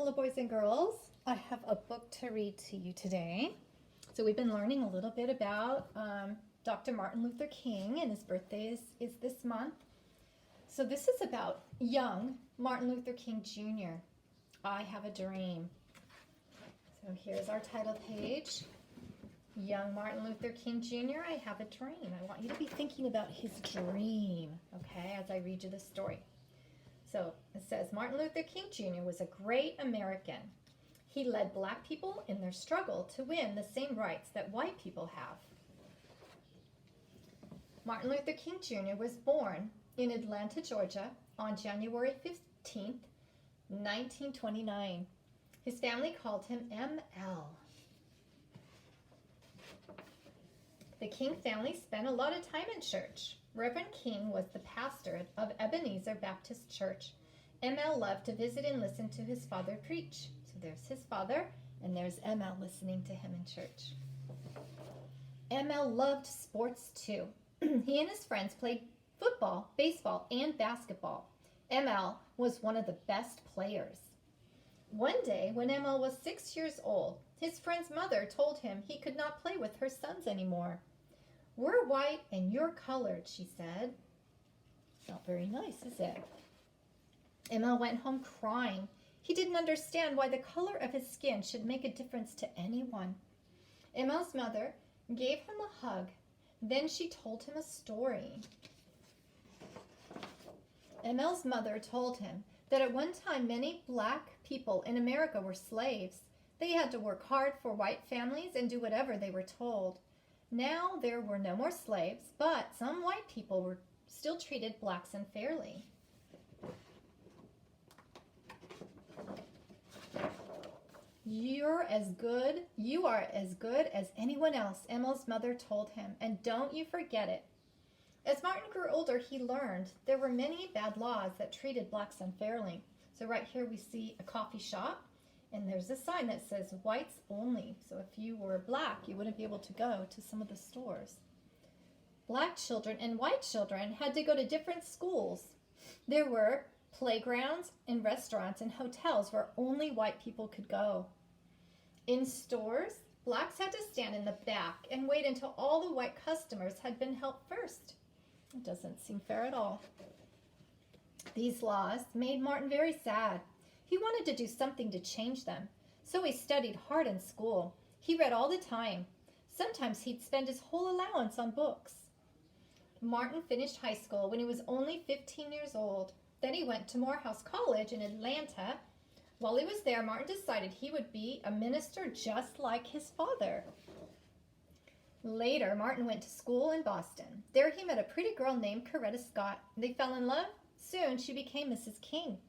Hello, boys and girls. I have a book to read to you today. So we've been learning a little bit about Dr. Martin Luther King, and his birthday is this month. So this is about young Martin Luther King Jr. I Have a Dream. So here's our title page. Young Martin Luther King Jr., I have a dream. I want you to be thinking about his dream, okay, as I read you the story. So it says, Martin Luther King Jr. was a great American. He led black people in their struggle to win the same rights that white people have. Martin Luther King Jr. was born in Atlanta, Georgia on January 15th, 1929. His family called him ML. The King family spent a lot of time in church. Reverend King was the pastor of Ebenezer Baptist Church. ML loved to visit and listen to his father preach. So there's his father, and there's ML listening to him in church. ML loved sports too. He and his friends played football, baseball, and basketball. ML was one of the best players. One day, when ML was 6 years old, his friend's mother told him he could not play with her sons anymore. "We're white and you're colored," she said. Not very nice, is it? ML went home crying. He didn't understand why the color of his skin should make a difference to anyone. ML's mother gave him a hug. Then she told him a story. ML's mother told him that at one time many black people in America were slaves. They had to work hard for white families and do whatever they were told. Now there were no more slaves, but some white people were still treated blacks unfairly. You are as good as anyone else, ML's mother told him, and don't you forget it. As Martin grew older, he learned there were many bad laws that treated blacks unfairly. So right here we see a coffee shop, and there's a sign that says whites only. So if you were black, you wouldn't be able to go to some of the stores. Black children and white children had to go to different schools. There were playgrounds and restaurants and hotels where only white people could go. In stores, blacks had to stand in the back and wait until all the white customers had been helped first. It doesn't seem fair at all. These laws made Martin very sad. He wanted to do something to change them, so he studied hard in school. He read all the time. Sometimes he'd spend his whole allowance on books. Martin finished high school when he was only 15 years old. Then he went to Morehouse College in Atlanta. While he was there, Martin decided he would be a minister just like his father. Later, Martin went to school in Boston. There he met a pretty girl named Coretta Scott. They fell in love. Soon she became Mrs. King.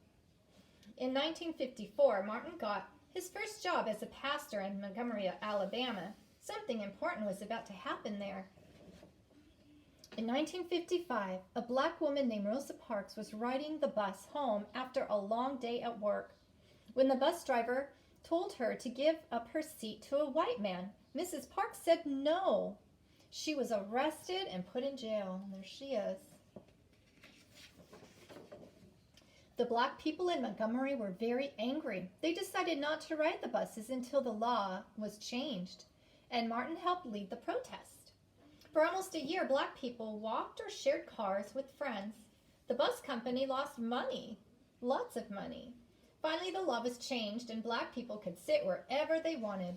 In 1954, Martin got his first job as a pastor in Montgomery, Alabama. Something important was about to happen there. In 1955, a black woman named Rosa Parks was riding the bus home after a long day at work. When the bus driver told her to give up her seat to a white man, Mrs. Parks said no. She was arrested and put in jail. There she is. The black people in Montgomery were very angry. They decided not to ride the buses until the law was changed, and Martin helped lead the protest. For almost a year, black people walked or shared cars with friends. The bus company lost money, lots of money. Finally, the law was changed, and black people could sit wherever they wanted.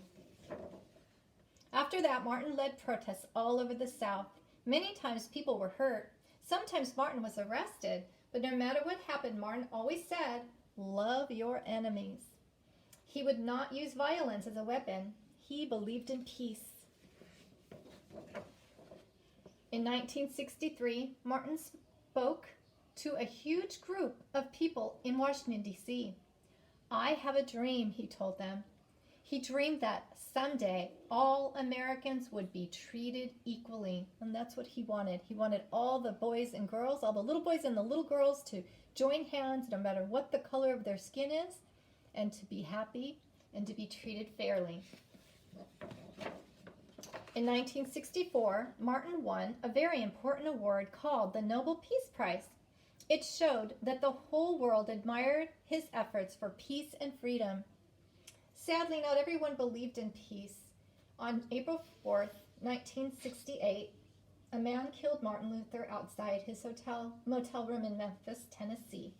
After that, Martin led protests all over the South. Many times people were hurt. Sometimes Martin was arrested. But no matter what happened, Martin always said, "Love your enemies." He would not use violence as a weapon. He believed in peace. In 1963, Martin spoke to a huge group of people in Washington, D.C. "I have a dream," he told them. He dreamed that someday all Americans would be treated equally, and that's what he wanted. He wanted all the boys and girls, all the little boys and the little girls to join hands no matter what the color of their skin is, and to be happy and to be treated fairly. In 1964, Martin won a very important award called the Nobel Peace Prize. It showed that the whole world admired his efforts for peace and freedom. Sadly, not everyone believed in peace. On April 4th, 1968, a man killed Martin Luther outside his motel room in Memphis, Tennessee.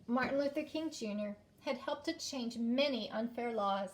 Martin Luther King Jr. had helped to change many unfair laws,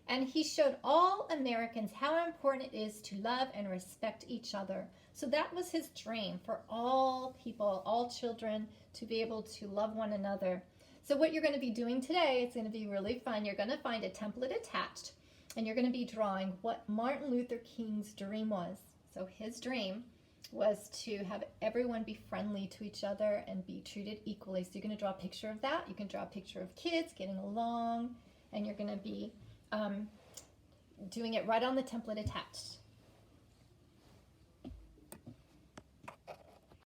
and he showed all Americans how important it is to love and respect each other. So that was his dream, for all people, all children, to be able to love one another. So what you're going to be doing today, it's going to be really fun. You're going to find a template attached, and you're going to be drawing what Martin Luther King's dream was. So his dream was to have everyone be friendly to each other and be treated equally. So you're going to draw a picture of that. You can draw a picture of kids getting along, and you're going to be doing it right on the template attached.